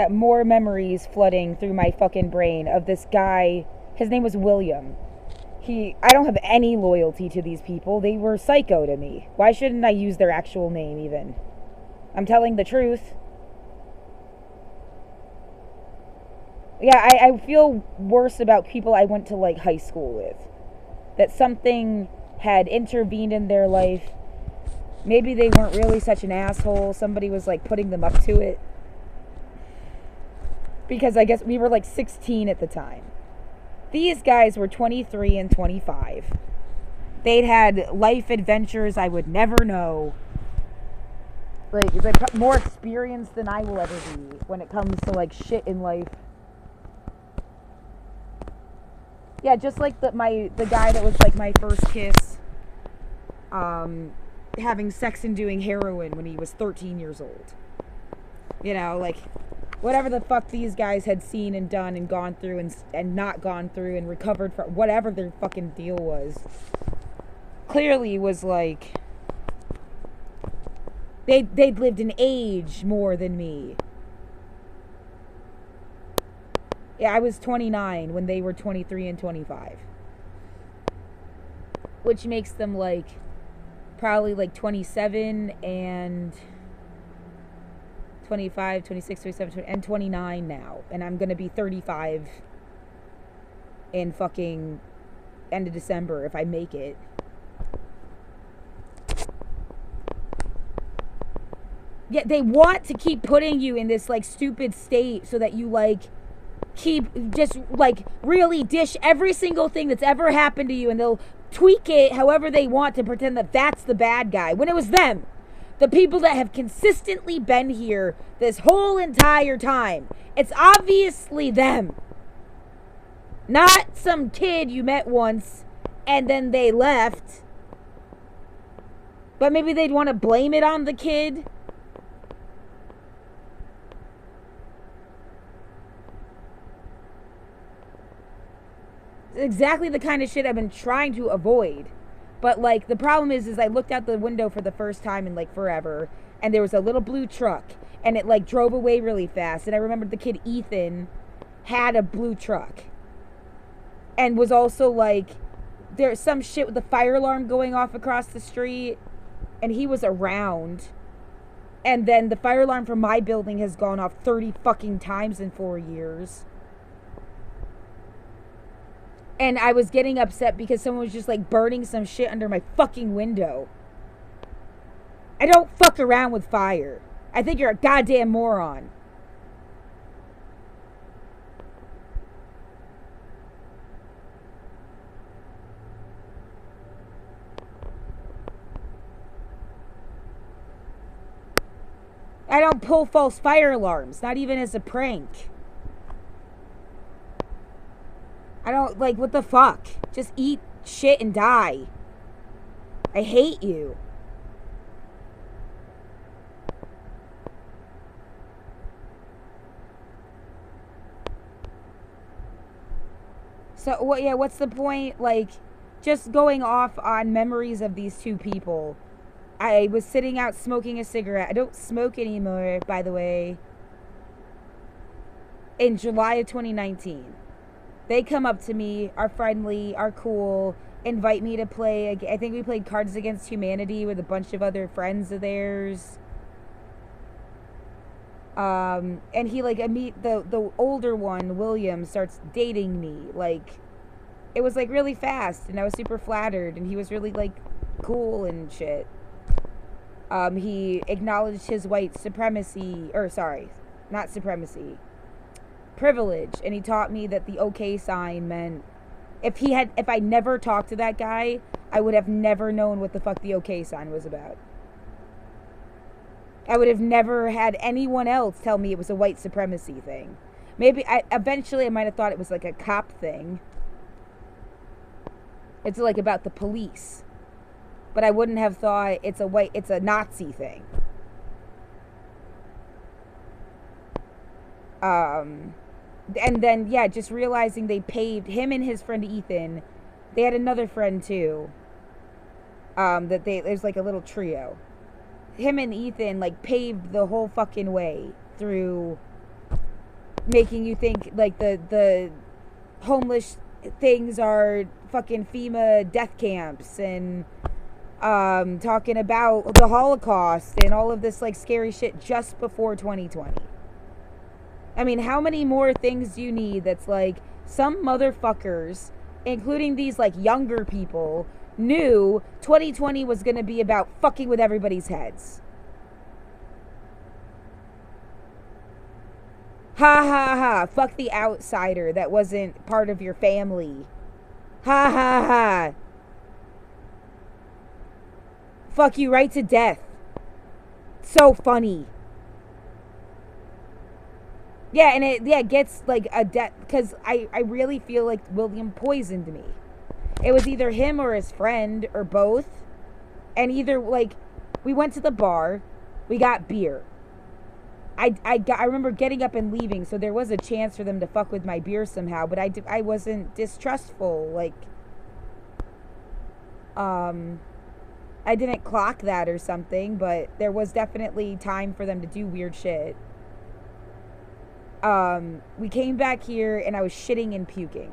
More memories flooding through my fucking brain of this guy. His name was William. I don't have any loyalty to these people. They were psycho to me. Why shouldn't I use their actual name even? I'm telling the truth. Yeah, I feel worse about people I went to like high school with. That something had intervened in their life. Maybe they weren't really such an asshole. Somebody was like putting them up to it. Because I guess we were like 16 at the time. These guys were 23 and 25. They'd had life adventures I would never know. Like more experience than I will ever be when it comes to like shit in life. Yeah, just like the guy that was like my first kiss, having sex and doing heroin when he was 13 years old. You know, like whatever the fuck these guys had seen and done and gone through and not gone through and recovered from, whatever their fucking deal was, clearly was like they'd lived an age more than me. Yeah, I was 29 when they were 23 and 25. Which makes them like probably like 27 and 25, 26, 27, 20, and 29 now. And I'm going to be 35 in fucking end of December if I make it. Yeah, they want to keep putting you in this like stupid state so that you like keep just like really dish every single thing that's ever happened to you, and they'll tweak it however they want to pretend that that's the bad guy when it was them. The people that have consistently been here this whole entire time. It's obviously them. Not some kid you met once and then they left. But maybe they'd want to blame it on the kid. It's exactly the kind of shit I've been trying to avoid. But, like, the problem is I looked out the window for the first time in, like, forever, and there was a little blue truck, and it, like, drove away really fast, and I remembered the kid Ethan had a blue truck, and was also, like, there's some shit with the fire alarm going off across the street, and he was around, and then the fire alarm from my building has gone off 30 fucking times in 4 years. And I was getting upset because someone was just like burning some shit under my fucking window. I don't fuck around with fire. I think you're a goddamn moron. I don't pull false fire alarms, not even as a prank. I don't, like, what the fuck? Just eat shit and die. I hate you. So, what? Yeah, what's the point? Like, just going off on memories of these two people. I was sitting out smoking a cigarette. I don't smoke anymore, by the way. In July of 2019. They come up to me, are friendly, are cool, invite me to play. I think we played Cards Against Humanity with a bunch of other friends of theirs. And he, like, the older one, William, starts dating me. Like, it was, like, really fast, and I was super flattered, and he was really, like, cool and shit. He acknowledged his white supremacy, or sorry, not supremacy, privilege, and he taught me that the okay sign meant if I never talked to that guy, I would have never known what the fuck the okay sign was about. I would have never had anyone else tell me it was a white supremacy thing. Maybe eventually I might have thought it was like a cop thing. It's like about the police. But I wouldn't have thought it's a Nazi thing. And then, yeah, just realizing they paved him and his friend Ethan. They had another friend too. There's like a little trio. Him and Ethan like paved the whole fucking way through making you think like the homeless things are fucking FEMA death camps, and talking about the Holocaust and all of this like scary shit just before 2020. I mean, how many more things do you need that's like some motherfuckers, including these like younger people, knew 2020 was going to be about fucking with everybody's heads? Ha ha ha. Fuck the outsider that wasn't part of your family. Ha ha ha. Fuck you right to death. So funny. Yeah, and it gets like a death, because I really feel like William poisoned me. It was either him or his friend or both. And either like we went to the bar, we got beer. I remember getting up and leaving, so there was a chance for them to fuck with my beer somehow, but I wasn't distrustful, like I didn't clock that or something, but there was definitely time for them to do weird shit. We came back here and I was shitting and puking.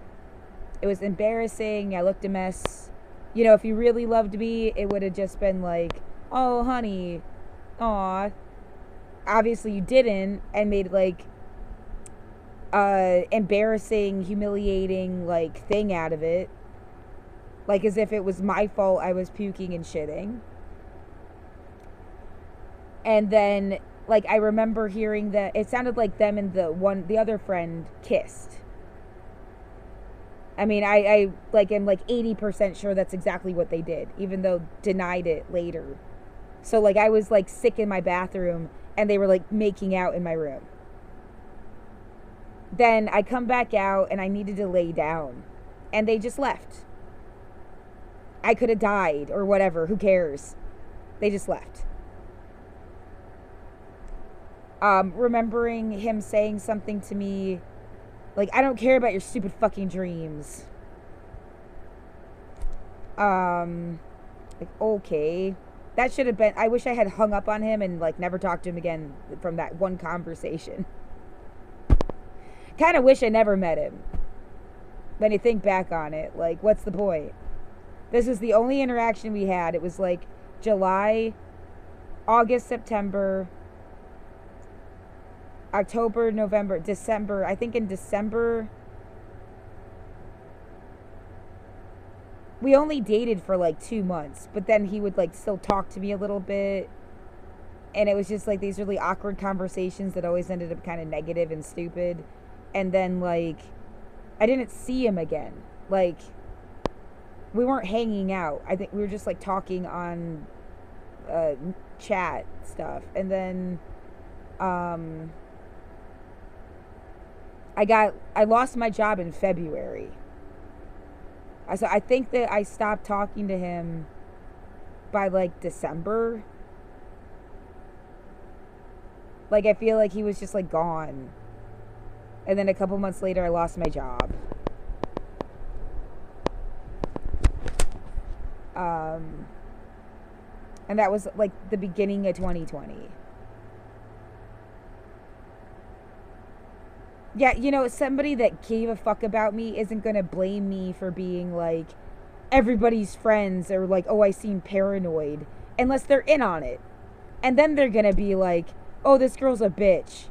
It was embarrassing. I looked a mess. You know, if you really loved me, it would have just been like, oh, honey, aw. Obviously you didn't, and made like embarrassing, humiliating like thing out of it, like as if it was my fault I was puking and shitting. And then like I remember hearing that it sounded like them and the other friend kissed. I mean, I like am like 80% sure that's exactly what they did, even though denied it later. So like I was like sick in my bathroom and they were like making out in my room. Then I come back out and I needed to lay down and they just left. I could have died or whatever, who cares? They just left. Remembering him saying something to me like, I don't care about your stupid fucking dreams. Like, okay. That should have been, I wish I had hung up on him and like never talked to him again from that one conversation. Kind of wish I never met him. When you think back on it, like, what's the point? This was the only interaction we had. It was like July, August, September, October, November, December. I think in December we only dated for like 2 months, but then he would like still talk to me a little bit, and it was just like these really awkward conversations that always ended up kind of negative and stupid. And then like I didn't see him again. Like we weren't hanging out. I think we were just like talking on chat stuff. And then I lost my job in February. So I think that I stopped talking to him by like December. Like I feel like he was just like gone. And then a couple months later I lost my job. And that was like the beginning of 2020. Yeah, you know, somebody that gave a fuck about me isn't going to blame me for being like everybody's friends, or like, oh, I seem paranoid, unless they're in on it. And then they're going to be like, oh, this girl's a bitch.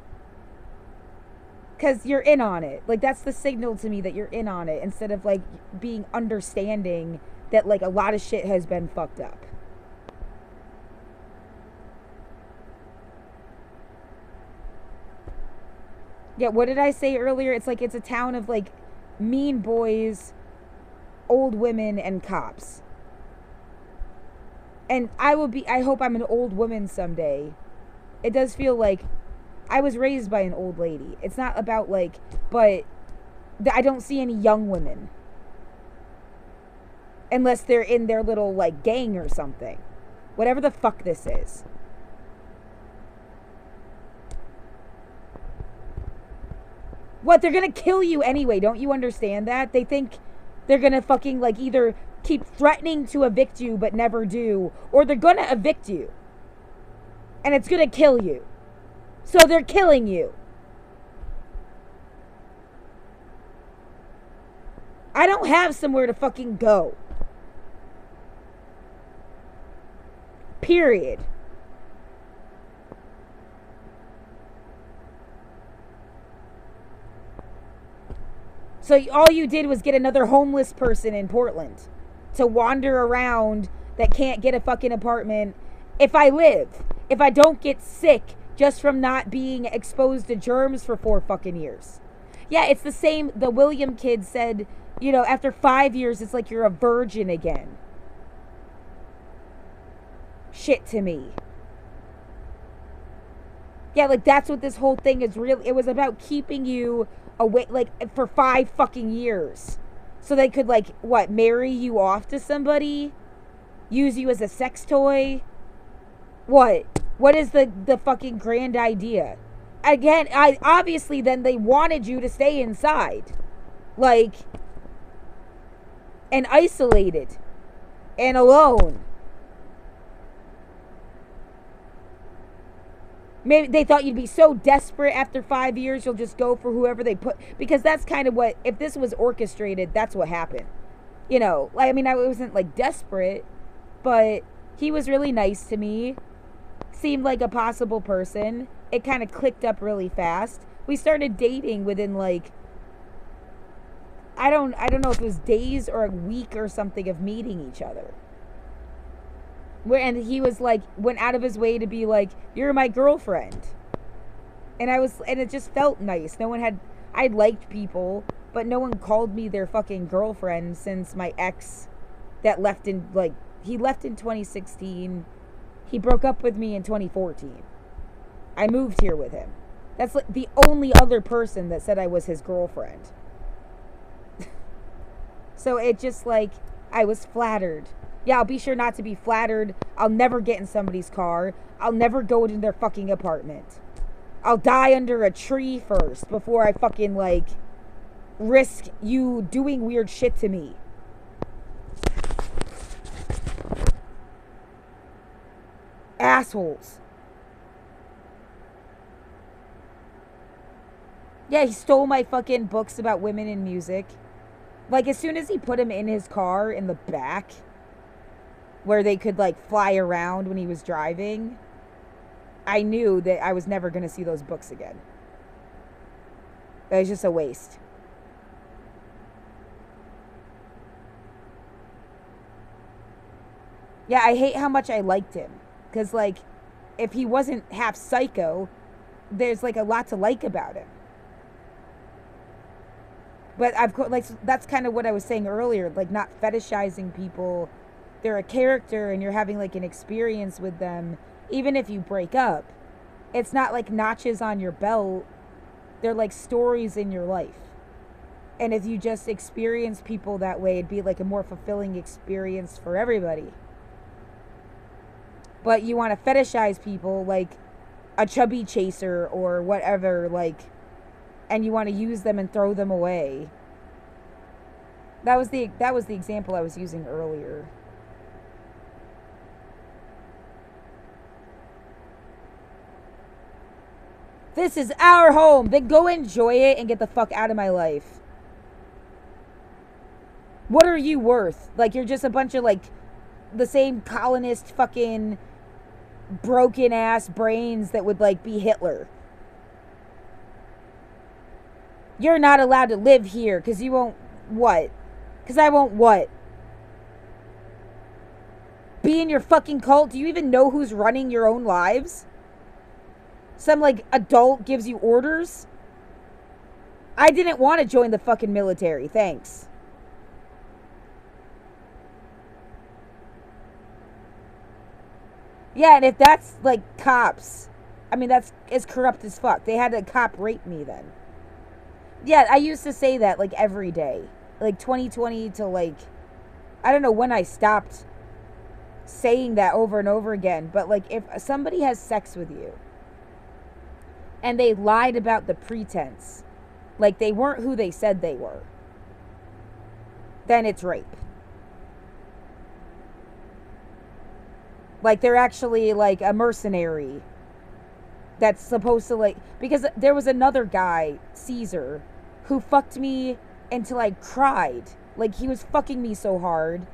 Because you're in on it. Like, that's the signal to me that you're in on it, instead of like being understanding that like a lot of shit has been fucked up. Yeah, what did I say earlier? It's like it's a town of like mean boys, old women, and cops. And I hope I'm an old woman someday. It does feel like I was raised by an old lady. It's not about like, but I don't see any young women. Unless they're in their little like gang or something. Whatever the fuck this is. What? They're gonna kill you anyway. Don't you understand that? They think they're gonna fucking like either keep threatening to evict you but never do, or they're gonna evict you. And it's gonna kill you. So they're killing you. I don't have somewhere to fucking go. Period. So all you did was get another homeless person in Portland to wander around that can't get a fucking apartment. If I don't get sick just from not being exposed to germs for 4 fucking years. Yeah, it's the same. The William kid said, after 5 years, it's like you're a virgin again. Shit to me. Yeah, like that's what this whole thing is really. It was about keeping you away, like for 5 fucking years. So they could, like, what, marry you off to somebody? Use you as a sex toy? What? What is the fucking grand idea? Again, obviously then they wanted you to stay inside. Like, and isolated. And alone. Maybe they thought you'd be so desperate after 5 years, you'll just go for whoever they put. Because that's kind of what, if this was orchestrated, that's what happened. I mean, I wasn't like desperate, but he was really nice to me. Seemed like a possible person. It kind of clicked up really fast. We started dating within like, I don't know if it was days or a week or something of meeting each other. And he was like, went out of his way to be like, you're my girlfriend. And it just felt nice. I'd liked people, but no one called me their fucking girlfriend since my ex that left he left in 2016. He broke up with me in 2014. I moved here with him. That's like the only other person that said I was his girlfriend. So it just like, I was flattered. Yeah, I'll be sure not to be flattered. I'll never get in somebody's car. I'll never go into their fucking apartment. I'll die under a tree first before I fucking, like, risk you doing weird shit to me. Assholes. Yeah, he stole my fucking books about women in music. Like, as soon as he put him in his car in the back, where they could, like, fly around when he was driving, I knew that I was never going to see those books again. It was just a waste. Yeah, I hate how much I liked him. Because, like, if he wasn't half psycho, there's, like, a lot to like about him. But that's kind of what I was saying earlier, like, not fetishizing people. They're a character and you're having like an experience with them. Even if you break up, it's not like notches on your belt. They're like stories in your life. And if you just experience people that way, it'd be like a more fulfilling experience for everybody. But you want to fetishize people like a chubby chaser or whatever, like, and you want to use them and throw them away. That was the example I was using earlier. This is our home. Then go enjoy it and get the fuck out of my life. What are you worth? Like, you're just a bunch of, like, the same colonist fucking broken ass brains that would, like, be Hitler. You're not allowed to live here because you won't what? Because I won't what? Be in your fucking cult? Do you even know who's running your own lives? Some, like, adult gives you orders? I didn't want to join the fucking military. Thanks. Yeah, and if that's, like, cops, I mean, that's as corrupt as fuck. They had a cop rape me then. Yeah, I used to say that, like, every day. Like, 2020 to, like, I don't know when I stopped saying that over and over again. But, like, if somebody has sex with you, and they lied about the pretense, like they weren't who they said they were, then it's rape. Like they're actually like a mercenary that's supposed to like, because there was another guy, Caesar, who fucked me until I cried Like, he was fucking me so hard.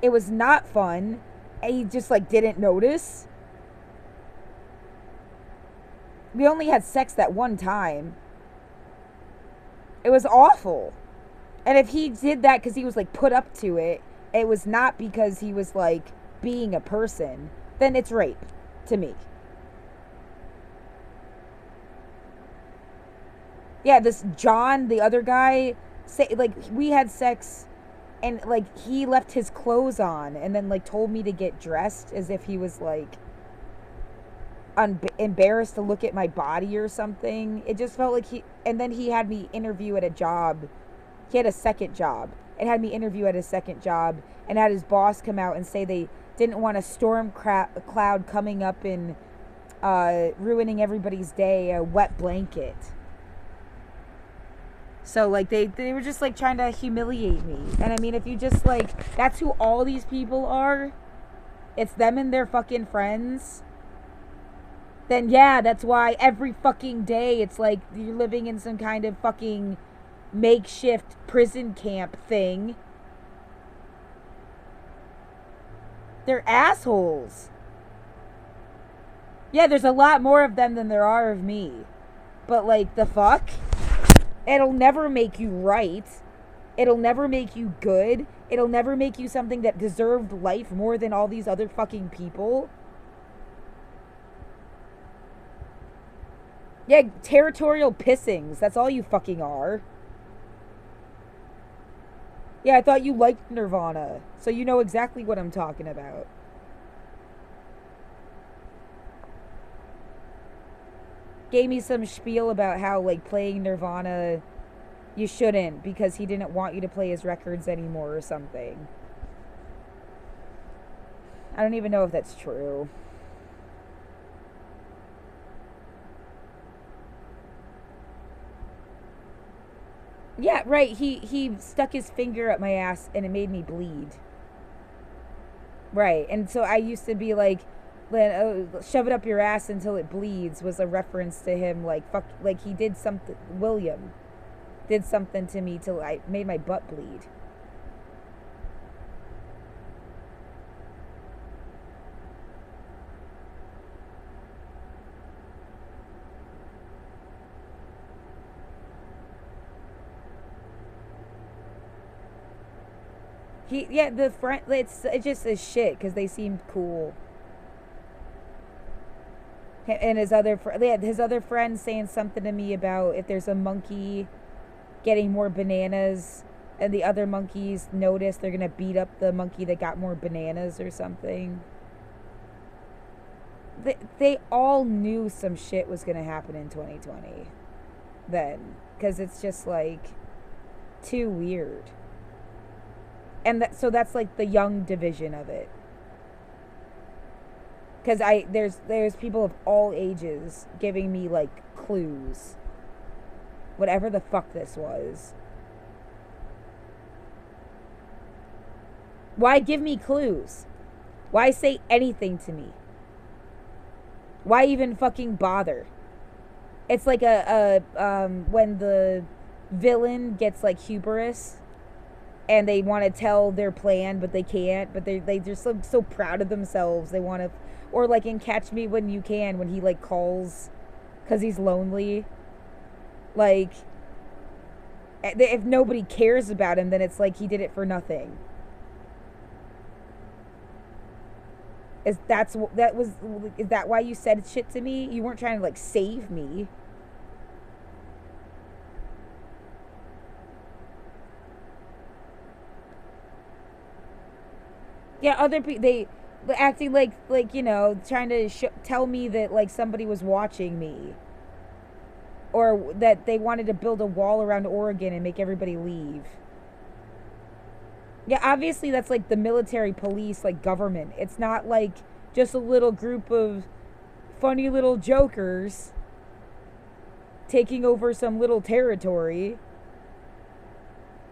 It was not fun. And he just, like, didn't notice. We only had sex that one time. It was awful. And if he did that because he was, like, put up to it, it was not because he was, like, being a person, then it's rape to me. Yeah, this John, the other guy, say, like, we had sex and, like, he left his clothes on and then, like, told me to get dressed as if he was, like, embarrassed to look at my body or something. It just felt like and then he had me interview at a job. He had a second job and had me interview at his second job and had his boss come out and say they didn't want a storm cloud coming up and ruining everybody's day, a wet blanket. So, like, they were just, like, trying to humiliate me. And, I mean, if you just, like, that's who all these people are, it's them and their fucking friends, then, yeah, that's why every fucking day it's like you're living in some kind of fucking makeshift prison camp thing. They're assholes. Yeah, there's a lot more of them than there are of me. But, like, the fuck? It'll never make you right. It'll never make you good. It'll never make you something that deserved life more than all these other fucking people. Yeah, territorial pissings. That's all you fucking are. Yeah, I thought you liked Nirvana, so you know exactly what I'm talking about. Gave me some spiel about how, like, playing Nirvana, you shouldn't because he didn't want you to play his records anymore or something. I don't even know if that's true. Yeah, right. He stuck his finger up my ass and it made me bleed. Right. And so I used to be like, shove it up your ass until it bleeds was a reference to him, like, fuck, like he did something, William did something to me till I made my butt bleed. The friend, it's just a shit because they seemed cool. And his other friend saying something to me about if there's a monkey getting more bananas and the other monkeys notice, they're gonna beat up the monkey that got more bananas or something. They all knew some shit was gonna happen in 2020 then, because it's just like too weird. And so that's like the young division of it. Because there's people of all ages giving me, like, clues. Whatever the fuck this was. Why give me clues? Why say anything to me? Why even fucking bother? It's like when the villain gets, like, hubris and they want to tell their plan but they can't, but they're just so proud of themselves. They want to, or like in Catch Me When You Can, when he, like, calls because he's lonely. Like, if nobody cares about him, then it's like he did it for nothing. Is that why you said shit to me? You weren't trying to, like, save me. Yeah, other people, they acting like, you know, trying to tell me that, like, somebody was watching me, or that they wanted to build a wall around Oregon and make everybody leave. Yeah, obviously that's like the military police, like, government. It's not like just a little group of funny little jokers taking over some little territory.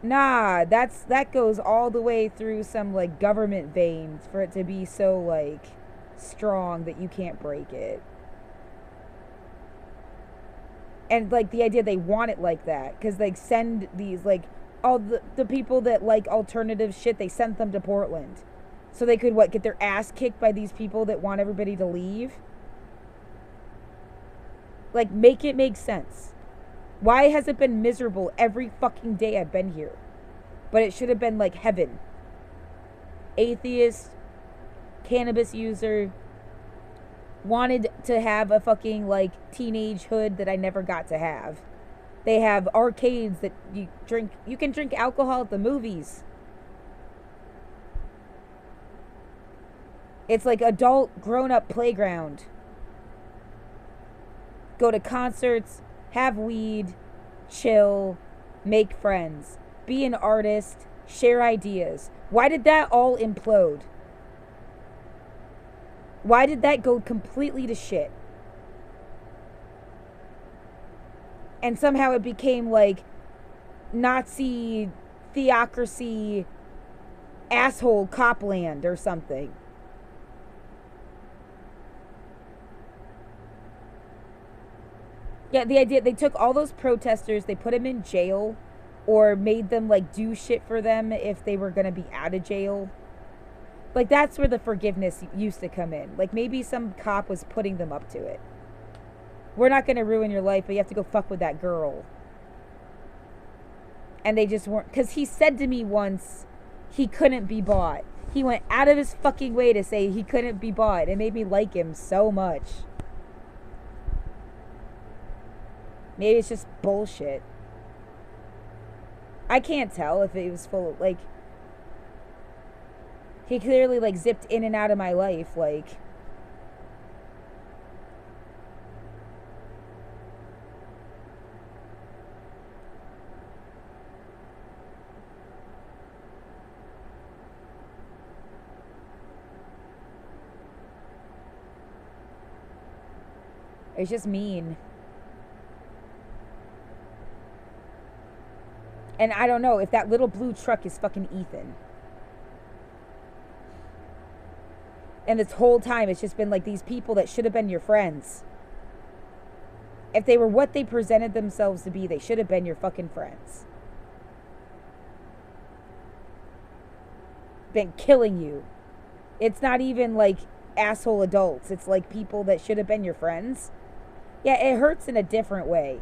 Nah, that goes all the way through some, like, government veins for it to be so, like, strong that you can't break it. And, like, the idea they want it like that, because they send these, like, all the people that like alternative shit, they sent them to Portland. So they could, what, get their ass kicked by these people that want everybody to leave? Like, make it make sense. Why has it been miserable every fucking day I've been here? But it should have been like heaven. Atheist, cannabis user, wanted to have a fucking like teenage hood that I never got to have. They have arcades that you can drink alcohol at the movies. It's like adult grown-up playground. Go to concerts, have weed, chill, make friends, be an artist, share ideas. Why did that all implode? Why did that go completely to shit? And somehow it became like Nazi theocracy asshole copland or something. Yeah, the idea, they took all those protesters, they put them in jail, or made them like do shit for them if they were going to be out of jail. Like, that's where the forgiveness used to come in. Like, maybe some cop was putting them up to it. We're not going to ruin your life, but you have to go fuck with that girl. And they just weren't, because he said to me once he couldn't be bought. He went out of his fucking way to say he couldn't be bought. It made me like him so much. Maybe it's just bullshit. I can't tell if it was full of, like, he clearly, like, zipped in and out of my life, like. It's just mean. And I don't know if that little blue truck is fucking Ethan. And this whole time it's just been like these people that should have been your friends. If they were what they presented themselves to be, they should have been your fucking friends. Been killing you. It's not even like asshole adults. It's like people that should have been your friends. Yeah, it hurts in a different way.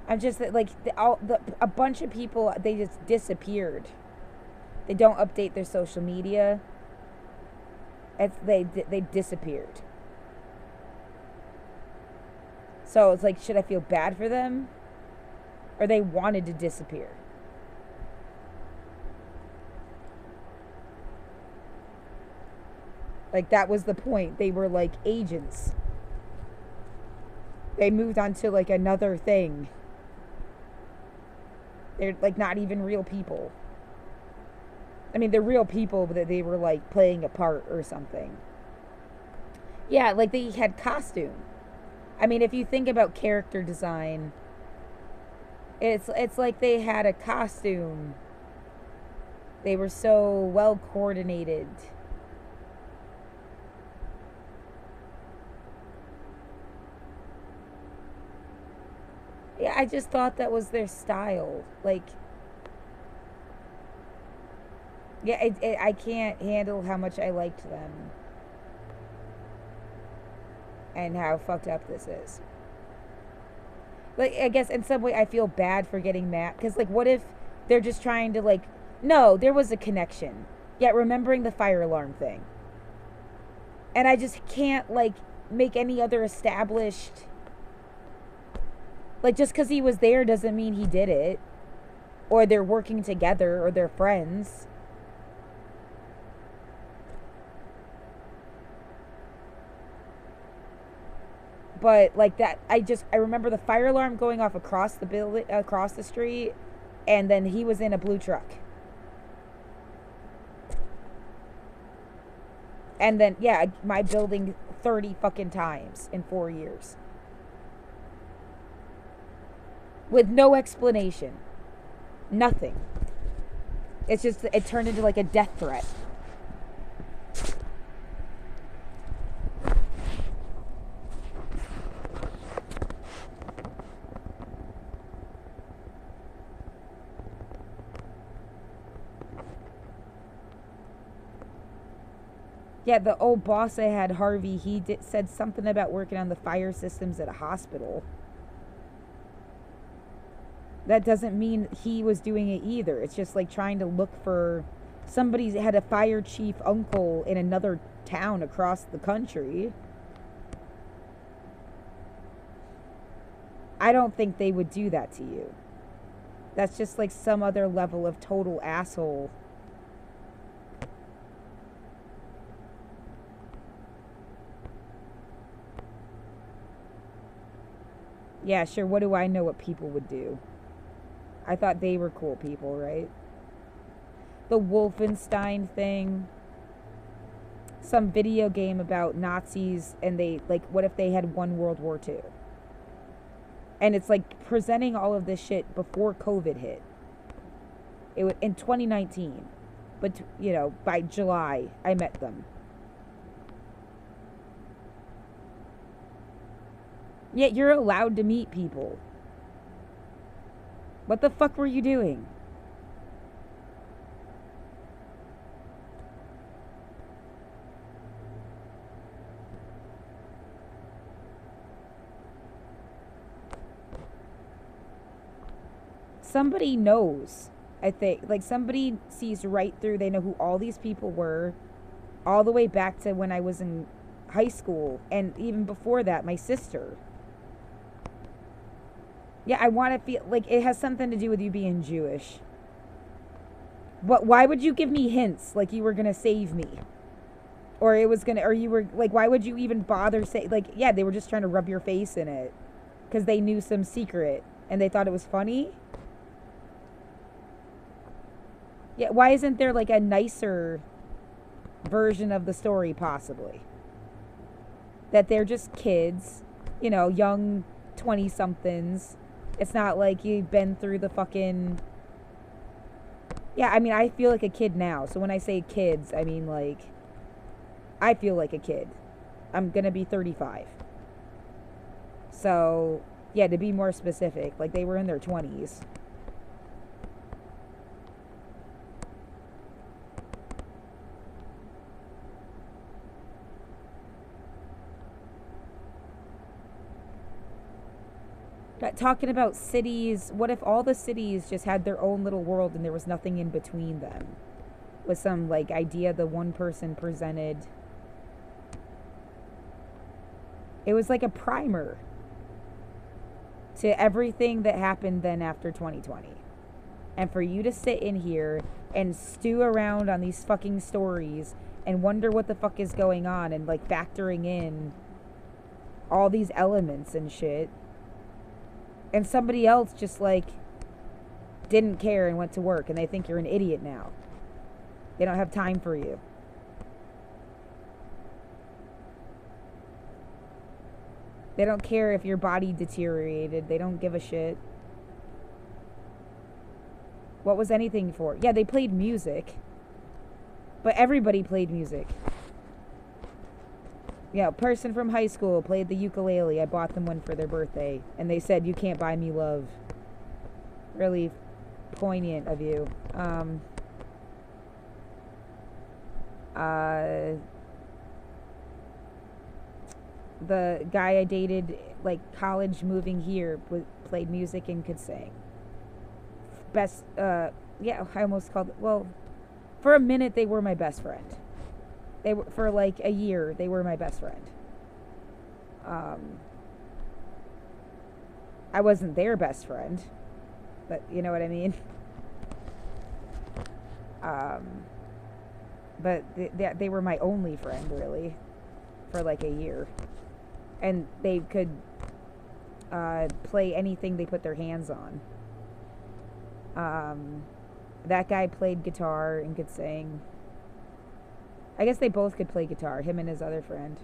I'm just like a bunch of people, they just disappeared. They don't update their social media. They disappeared. So it's like, should I feel bad for them? Or they wanted to disappear? Like, that was the point. They were like agents. They moved on to like another thing. They're like not even real people. I mean, they're real people, but they were like playing a part or something. Yeah, like they had costume. I mean, if you think about character design, it's like they had a costume. They were so well coordinated. Yeah, I just thought that was their style. Like, yeah, I can't handle how much I liked them. And how fucked up this is. Like, I guess in some way I feel bad for getting mad. Because, like, what if they're just trying to, like, no, there was a connection. Yet remembering the fire alarm thing. And I just can't, like, make any other established... Like, just because he was there doesn't mean he did it. Or they're working together, or they're friends. But, like, that, I remember the fire alarm going off across the building, across the street, and then he was in a blue truck. And then, yeah, my building 30 fucking times in 4 years. with no explanation. Nothing. It's just, it turned into like a death threat. Yeah, the old boss I had, Harvey, said something about working on the fire systems at a hospital. That doesn't mean he was doing it either. It's just like trying to look for somebody had a fire chief uncle in another town across the country. I don't think they would do that to you. That's just like some other level of total asshole. Yeah, sure. What do I know what people would do? I thought they were cool people, right? The Wolfenstein thing. Some video game about Nazis and they, like, what if they had won World War II? And it's like presenting all of this shit before COVID hit. It was in 2019. But, you know, by July, I met them. Yet you're allowed to meet people. What the fuck were you doing? Somebody knows, I think. Like, somebody sees right through. They know who all these people were. All the way back to when I was in high school. And even before that, my sister. Yeah, I want to feel like it has something to do with you being Jewish. But why would you give me hints like you were going to save me? Or it was going to, or you were, like, why would you even bother like, yeah, they were just trying to rub your face in it. Because they knew some secret and they thought it was funny. Yeah, why isn't there like a nicer version of the story possibly? That they're just kids, you know, young 20-somethings. It's not like you've been through the fucking... Yeah, I mean, I feel like a kid now. So when I say kids, I mean, like... I feel like a kid. I'm gonna be 35. So, yeah, to be more specific, like, they were in their 20s. Talking about cities, what if all the cities just had their own little world and there was nothing in between them? Was some, like, idea the one person presented. It was like a primer to everything that happened then after 2020. And for you to sit in here and stew around on these fucking stories and wonder what the fuck is going on and, like, factoring in all these elements and shit. And somebody else just, like, didn't care and went to work and they think you're an idiot now. They don't have time for you. They don't care if your body deteriorated. They don't give a shit. What was anything for? Yeah, they played music. But everybody played music. Yeah, a person from high school played the ukulele. I bought them one for their birthday. And they said, "You can't buy me love." Really poignant of you. The guy I dated, like, college moving here, played music and could sing. Best, yeah, I almost called it, well, for a minute they were my best friend. They were, for like a year, they were my best friend. I wasn't their best friend, but you know what I mean? But they were my only friend, really, for like a year. And they could play anything they put their hands on. That guy played guitar and could sing. I guess they both could play guitar, him and his other friend.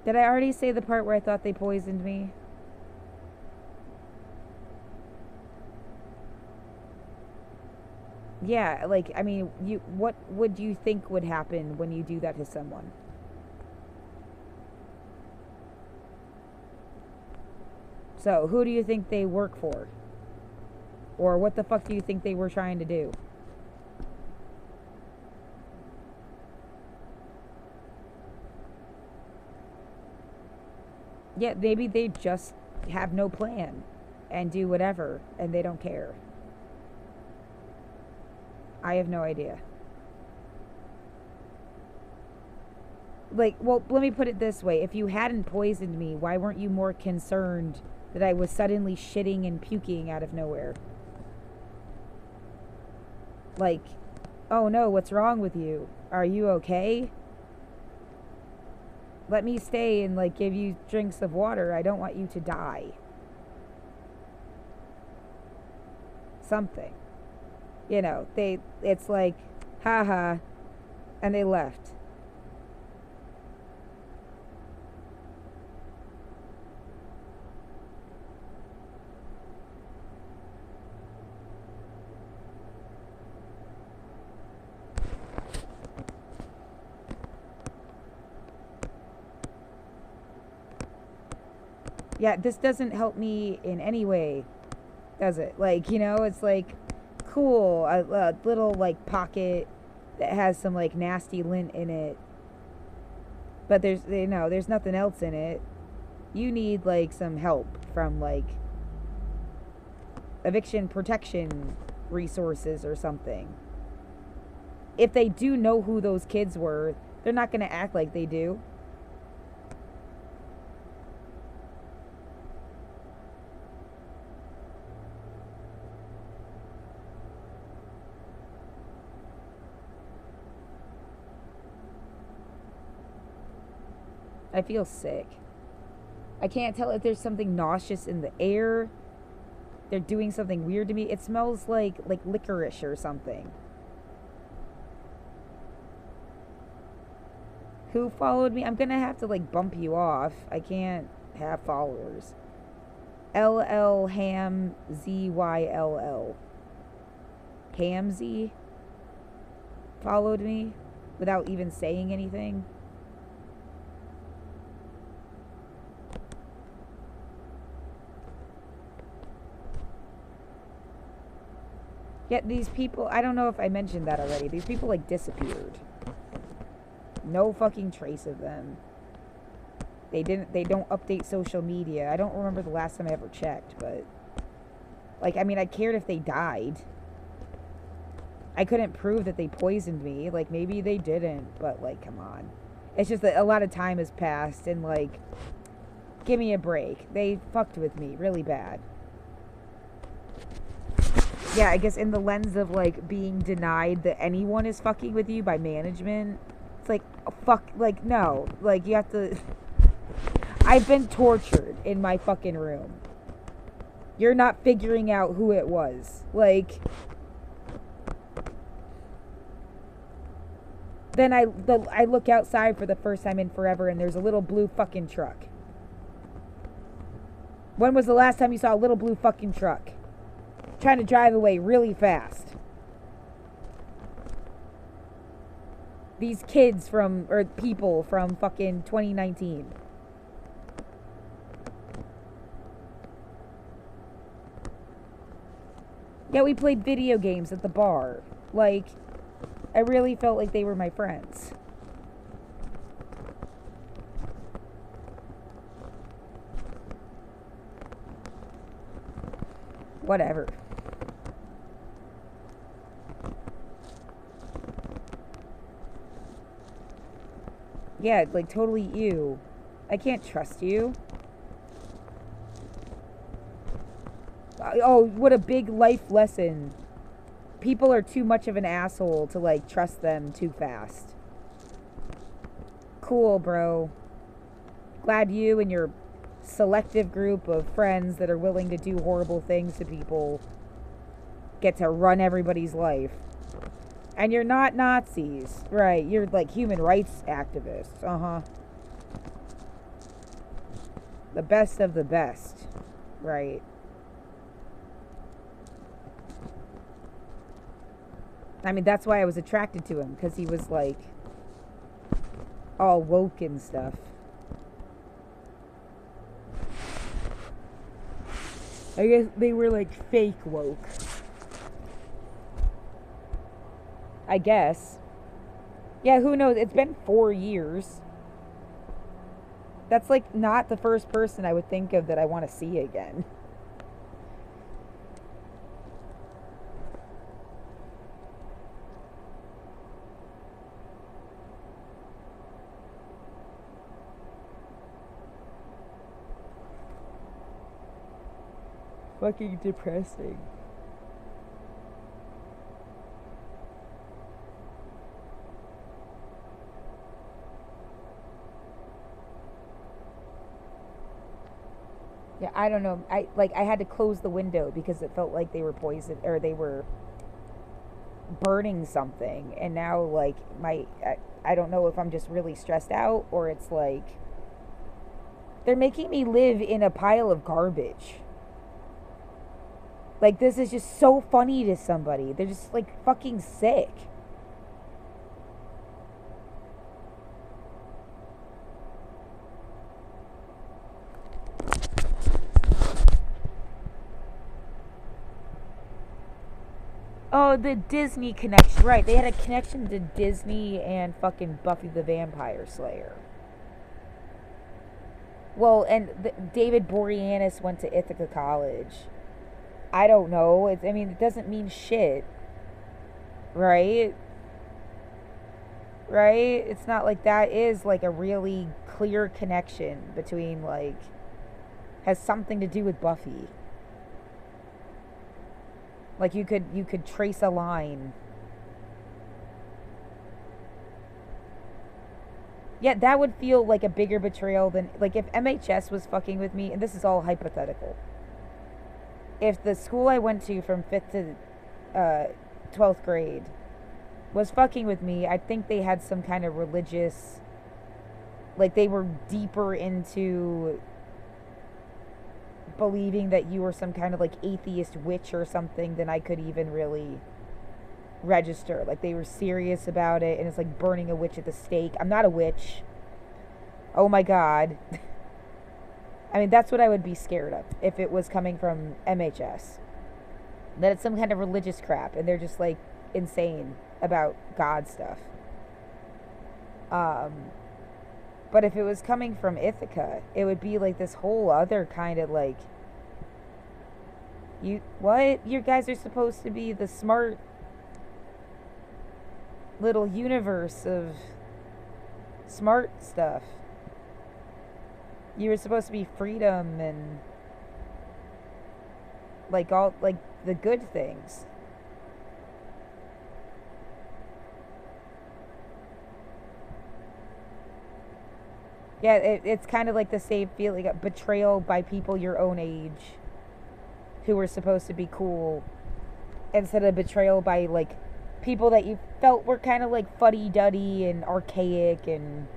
Did I already say the part where I thought they poisoned me? Yeah, like, I mean, what would you think would happen when you do that to someone? So, who do you think they work for? Or what the fuck do you think they were trying to do? Yeah, maybe they just have no plan and do whatever and they don't care. I have no idea. Like, well, let me put it this way. If you hadn't poisoned me, why weren't you more concerned that I was suddenly shitting and puking out of nowhere? Like, oh no, what's wrong with you? Are you okay? Let me stay and, like, give you drinks of water. I don't want you to die. Something. You know, it's like, haha, and they left. Yeah, this doesn't help me in any way, does it? Like, it's like, cool, a little, like, pocket that has some, like, nasty lint in it. But there's nothing else in it. You need, like, some help from, like, eviction protection resources or something. If they do know who those kids were, they're not going to act like they do. I feel sick. I can't tell if there's something nauseous in the air. They're doing something weird to me. It smells like licorice or something. Who followed me? I'm gonna have to, like, bump you off. I can't have followers. LL Ham ZYLL. Hamzy followed me without even saying anything. Yet these people, I don't know if I mentioned that already. These people, like, disappeared. No fucking trace of them. They don't update social media. I don't remember the last time I ever checked, but, like, I mean, I cared if they died. I couldn't prove that they poisoned me. Like, maybe they didn't, but, like, come on. It's just that a lot of time has passed, and, like, give me a break. They fucked with me really bad. Yeah, I guess in the lens of, like, being denied that anyone is fucking with you by management, it's like, oh, fuck, like, no. Like, you have to... I've been tortured in my fucking room. You're not figuring out who it was. Like... Then I look outside for the first time in forever and there's a little blue fucking truck. When was the last time you saw a little blue fucking truck? Trying to drive away really fast. These kids or people from fucking 2019. Yeah, we played video games at the bar. Like, I really felt like they were my friends. Whatever. Yeah, like, totally you. I can't trust you. Oh, what a big life lesson. People are too much of an asshole to, like, trust them too fast. Cool, bro. Glad you and your selective group of friends that are willing to do horrible things to people get to run everybody's life. And you're not Nazis. Right, you're, like, human rights activists. Uh-huh. The best of the best. Right. I mean, that's why I was attracted to him, because he was like all woke and stuff. I guess they were like fake woke. I guess. Yeah, who knows? It's been 4 years. That's like not the first person I would think of that I want to see again. Fucking depressing. Yeah, I don't know. I had to close the window because it felt like they were poisoned or they were burning something, and now like I don't know if I'm just really stressed out or it's like they're making me live in a pile of garbage. Like, this is just so funny to somebody. They're just like fucking sick. Oh, the Disney connection. Right, they had a connection to Disney and fucking Buffy the Vampire Slayer. Well, and David Boreanaz went to Ithaca College. I don't know. I mean, it doesn't mean shit. Right? Right? It's not like that is like a really clear connection between like has something to do with Buffy. Like you could trace a line. Yeah, that would feel like a bigger betrayal than like if MHS was fucking with me, and this is all hypothetical. If the school I went to from 5th to 12th grade was fucking with me, I think they had some kind of religious, like they were deeper into believing that you were some kind of like atheist witch or something than I could even really register. Like they were serious about it, and it's like burning a witch at the stake. I'm not a witch. Oh my god. I mean, that's what I would be scared of if it was coming from MHS. That it's some kind of religious crap and they're just like insane about God stuff. But if it was coming from Ithaca, it would be like this whole other kind of like, you guys are supposed to be the smart little universe of smart stuff. You were supposed to be freedom and like all like the good things. Yeah, it's kind of like the same feeling of betrayal by people your own age who were supposed to be cool, instead of betrayal by like people that you felt were kind of like fuddy-duddy and archaic, and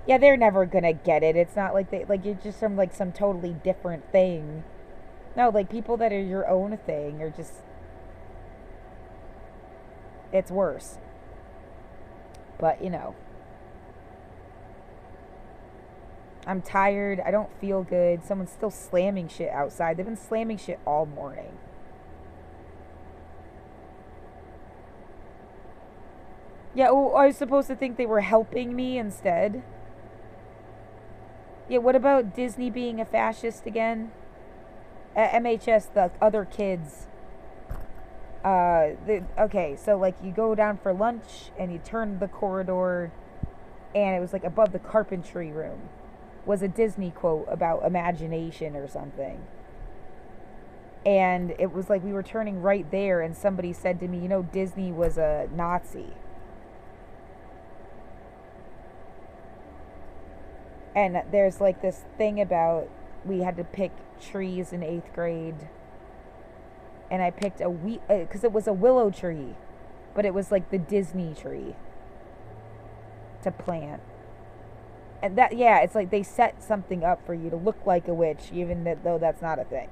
yeah, they're never gonna get it. It's not like they like you're just from like some totally different thing. No, like people that are your own thing are just, it's worse. But you know, I'm tired. I don't feel good. Someone's still slamming shit outside. They've been slamming shit all morning. Yeah, oh, I was supposed to think they were helping me instead. Yeah, what about Disney being a fascist again? At MHS, the other kids. Okay, so like you go down for lunch and you turn the corridor, and it was like above the carpentry room was a Disney quote about imagination or something. And it was like we were turning right there, and somebody said to me, you know, Disney was a Nazi. And there's like this thing about we had to pick trees in 8th grade. And I picked because it was a willow tree, but it was like the Disney tree to plant. And that, yeah, it's like they set something up for you to look like a witch, even though that's not a thing.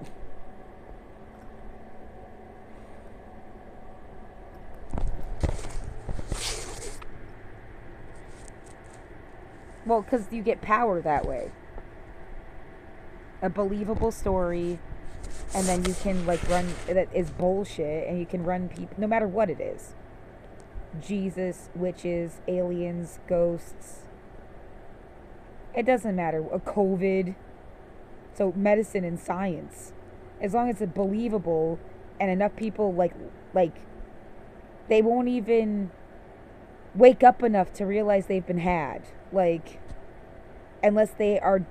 Well, because you get power that way. A believable story, and then you can like run that is bullshit, and you can run people no matter what it is. Jesus, witches, aliens, ghosts. It doesn't matter. A COVID. So medicine and science, as long as it's believable, and enough people like they won't even wake up enough to realize they've been had. Like, unless they are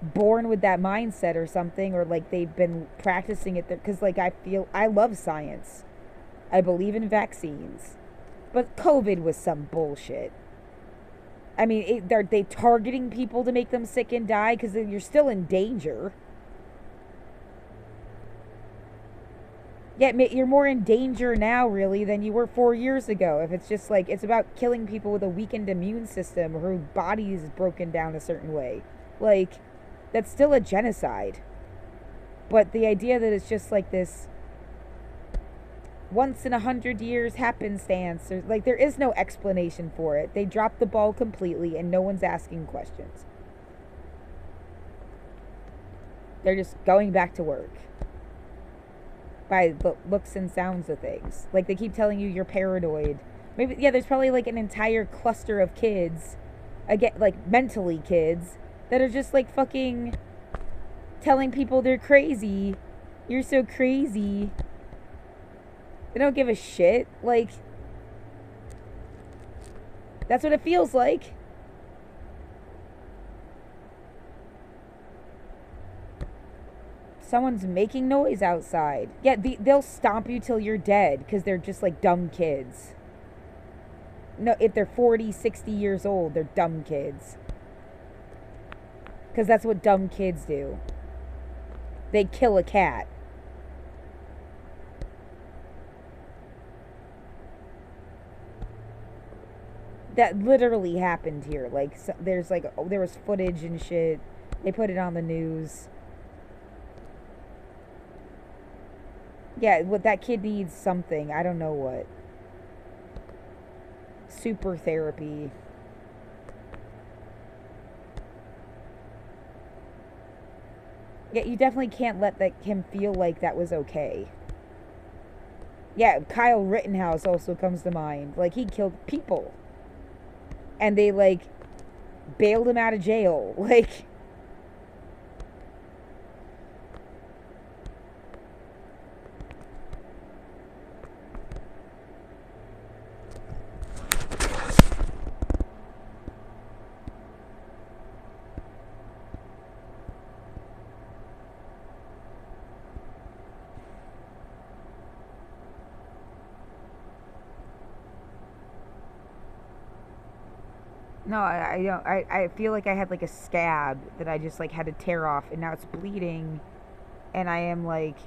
born with that mindset or something, or like they've been practicing it. Because like I love science. I believe in vaccines, but COVID was some bullshit. I mean, they targeting people to make them sick and die because you're still in danger. Yet you're more in danger now, really, than you were 4 years ago. If it's just like, it's about killing people with a weakened immune system or whose body is broken down a certain way. Like, that's still a genocide. But the idea that it's just like this once in 100 years happenstance, or like, there is no explanation for it. They dropped the ball completely and no one's asking questions. They're just going back to work by the looks and sounds of things. Like, they keep telling you you're paranoid. Maybe, yeah, there's probably like an entire cluster of kids, again, like mentally kids, that are just like fucking telling people they're crazy. You're so crazy. They don't give a shit. Like, that's what it feels like. Someone's making noise outside. Yeah, they'll stomp you till you're dead because they're just like dumb kids. No, if they're 40, 60 years old, they're dumb kids. Because that's what dumb kids do. They kill a cat. That literally happened here. Like, so, there was footage and shit. They put it on the news. Yeah, what that kid needs something. I don't know what. Super therapy. Yeah, you definitely can't let him feel like that was okay. Yeah, Kyle Rittenhouse also comes to mind. Like, he killed people. And they, like, bailed him out of jail. Like, no, I don't. I feel like I had like a scab that I just like had to tear off, and now it's bleeding, and I am like,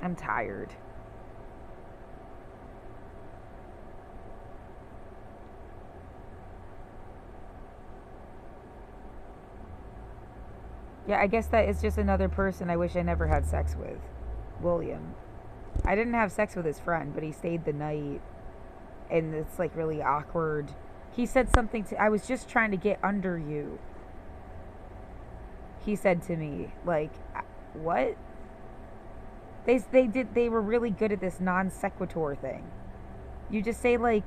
I'm tired. Yeah, I guess that is just another person I wish I never had sex with. William. I didn't have sex with his friend, but he stayed the night. And it's like really awkward. He said something to, I was just trying to get under you. He said to me, like, what? They were really good at this non sequitur thing. You just say like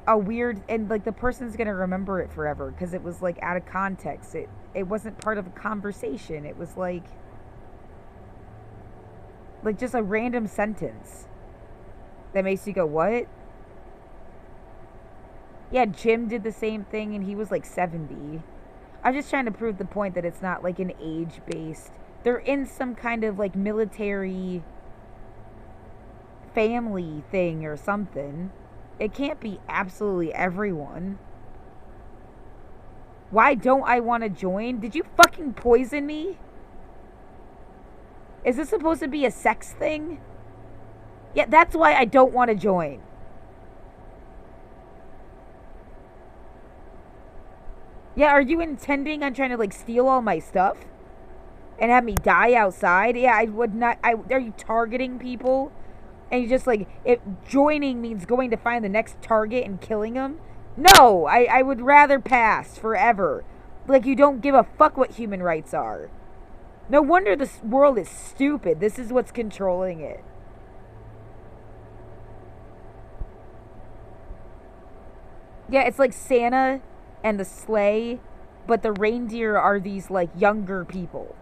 a weird, and like the person's gonna remember it forever because it was like out of context. It wasn't part of a conversation. It was like just a random sentence that makes you go, what? Yeah, Jim did the same thing and he was like 70. I'm just trying to prove the point that it's not like an age based. They're in some kind of like military family thing or something. It can't be absolutely everyone. Why don't I want to join? Did you fucking poison me? Is this supposed to be a sex thing? Yeah, that's why I don't want to join. Yeah, are you intending on trying to like steal all my stuff? and have me die outside. Yeah, I would not. Are you targeting people? And you just like, if joining means going to find the next target and killing them? No, I would rather pass forever. Like, you don't give a fuck what human rights are. No wonder this world is stupid. This is what's controlling it. Yeah, it's like Santa and the sleigh, but the reindeer are these like younger people.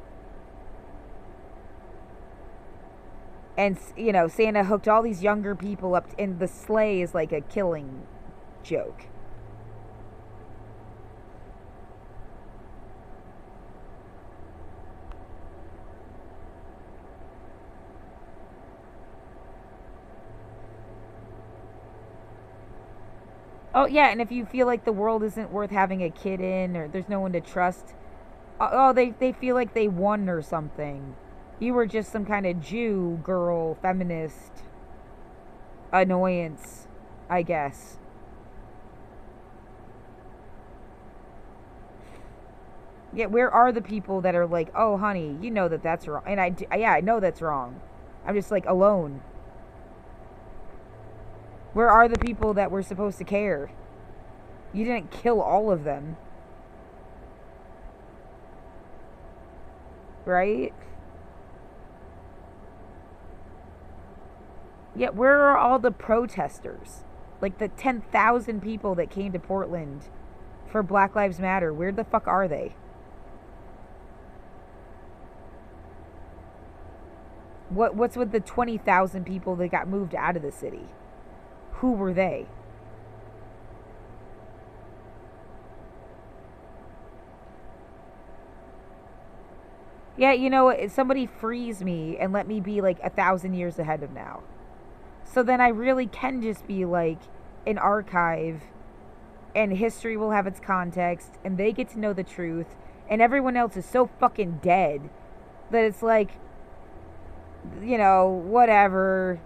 And Santa hooked all these younger people up, and the sleigh is like a killing joke. Oh yeah, and if you feel like the world isn't worth having a kid in, or there's no one to trust, oh, they feel like they won or something. You were just some kind of Jew girl, feminist annoyance, I guess. Yeah, where are the people that are like, oh, honey, you know that that's wrong, and yeah, I know that's wrong. I'm just like alone. Where are the people that were supposed to care? You didn't kill all of them, right? Yet where are all the protesters? Like the 10,000 people that came to Portland for Black Lives Matter. Where the fuck are they? What's with the 20,000 people that got moved out of the city? Who were they? Yeah, you know what? Somebody frees me and let me be like 1,000 years ahead of now. So then I really can just be like an archive, and history will have its context, and they get to know the truth, and everyone else is so fucking dead that it's like, whatever.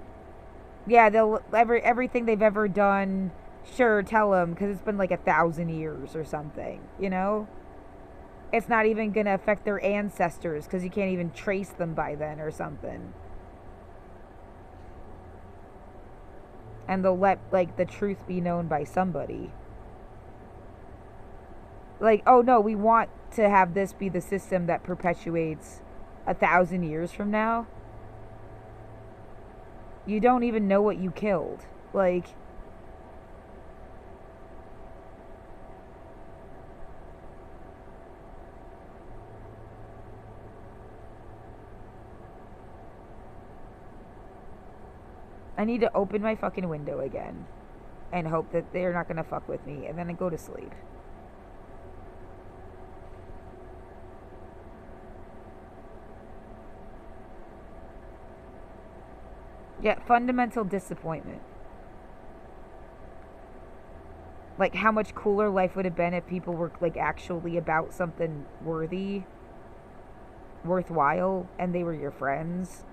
Yeah, they'll everything they've ever done. Sure, tell them, because it's been like 1,000 years or something. It's not even gonna affect their ancestors because you can't even trace them by then or something. And they'll let like the truth be known by somebody. Like, oh no, we want to have this be the system that perpetuates 1,000 years from now. You don't even know what you killed. Like, I need to open my fucking window again and hope that they're not gonna fuck with me, and then I go to sleep. Yeah, fundamental disappointment. Like, how much cooler life would have been if people were like actually about something worthwhile, and they were your friends,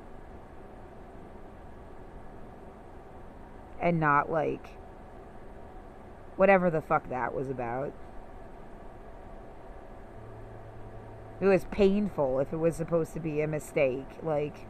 and not like whatever the fuck that was about. It was painful if it was supposed to be a mistake. Like,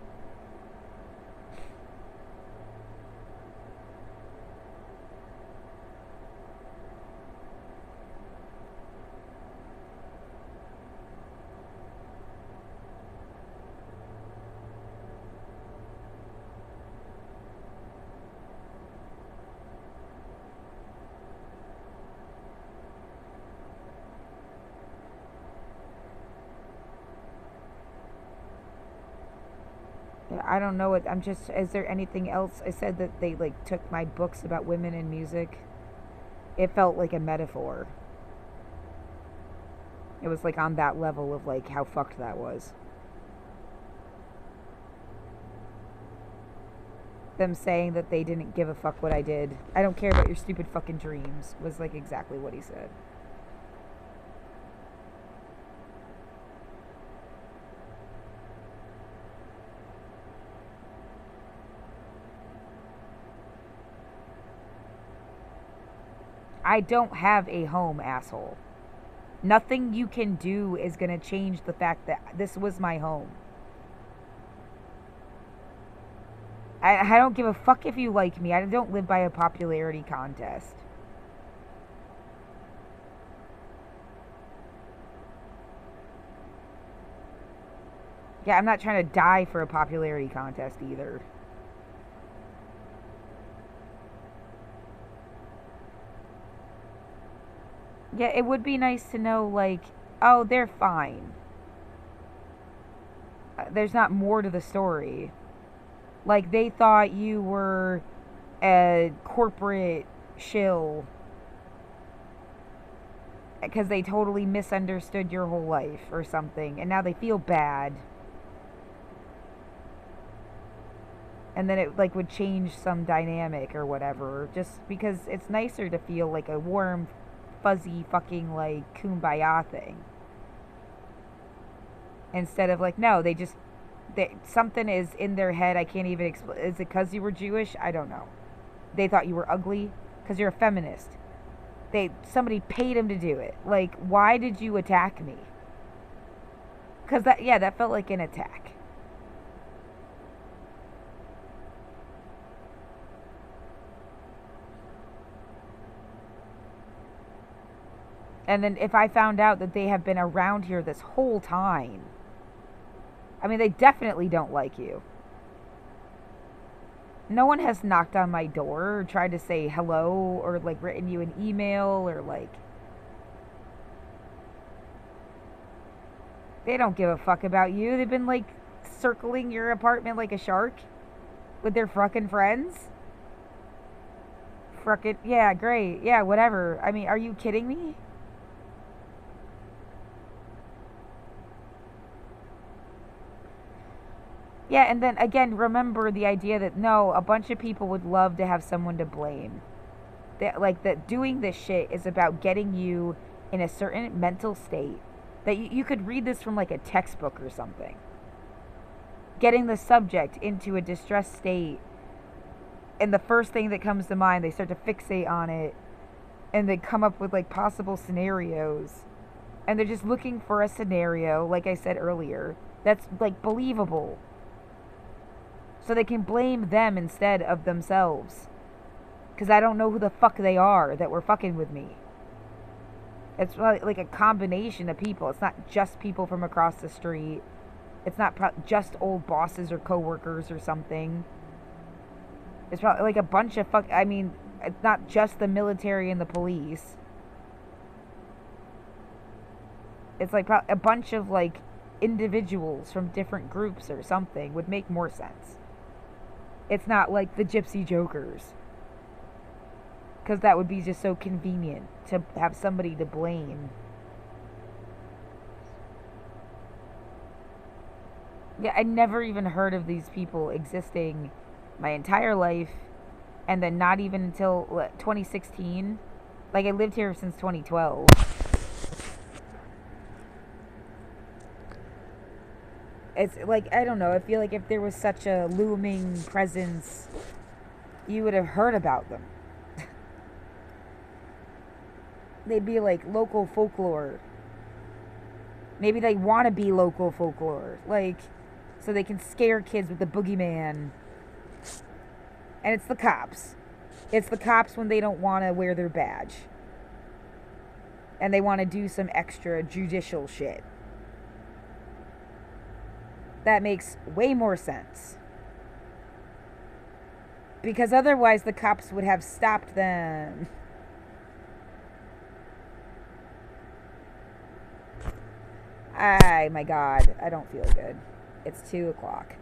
I don't know what I'm just. Is there anything else? I said that they like took my books about women in music. It felt like a metaphor. It was like on that level of like how fucked that was. Them saying that they didn't give a fuck what I did. I don't care about your stupid fucking dreams, was like exactly what he said. I don't have a home, asshole. Nothing you can do is going to change the fact that this was my home. I don't give a fuck if you like me. I don't live by a popularity contest. Yeah, I'm not trying to die for a popularity contest either. Yeah, it would be nice to know, like, oh, they're fine. There's not more to the story. Like, they thought you were a corporate shill because they totally misunderstood your whole life or something, and now they feel bad. And then it, like, would change some dynamic or whatever, just because it's nicer to feel like a warm, fuzzy, fucking, like, kumbaya thing. Instead of, like, no, something is in their head. I can't even explain. Is it because you were Jewish? I don't know. They thought you were ugly because you're a feminist. Somebody paid him to do it. Like, why did you attack me? Because that felt like an attack. And then if I found out that they have been around here this whole time, I mean, they definitely don't like you. No one has knocked on my door or tried to say hello or, like, written you an email or, like, they don't give a fuck about you. They've been, like, circling your apartment like a shark with their fucking friends. Fucking, yeah, great. Yeah, whatever. I mean, are you kidding me? Yeah, and then again, remember the idea that no, a bunch of people would love to have someone to blame. That doing this shit is about getting you in a certain mental state. That you could read this from, like, a textbook or something. Getting the subject into a distressed state, and the first thing that comes to mind, they start to fixate on it, and they come up with, like, possible scenarios. And they're just looking for a scenario, like I said earlier, that's, like, believable. So they can blame them instead of themselves. Because I don't know who the fuck they are that were fucking with me. It's like a combination of people. It's not just people from across the street. It's not just old bosses or coworkers or something. It's probably like a bunch of I mean, it's not just the military and the police. It's like a bunch of, like, individuals from different groups or something would make more sense. It's not like the Gypsy Jokers. Because that would be just so convenient to have somebody to blame. Yeah, I never even heard of these people existing my entire life. And then not even until 2016. Like, I lived here since 2012. It's like, I don't know. I feel like if there was such a looming presence, you would have heard about them. They'd be like local folklore. Maybe they want to be local folklore. Like, so they can scare kids with the boogeyman. And it's the cops. It's the cops when they don't want to wear their badge. And they want to do some extra judicial shit. That makes way more sense. Because otherwise the cops would have stopped them. My God, I don't feel good. It's 2 o'clock.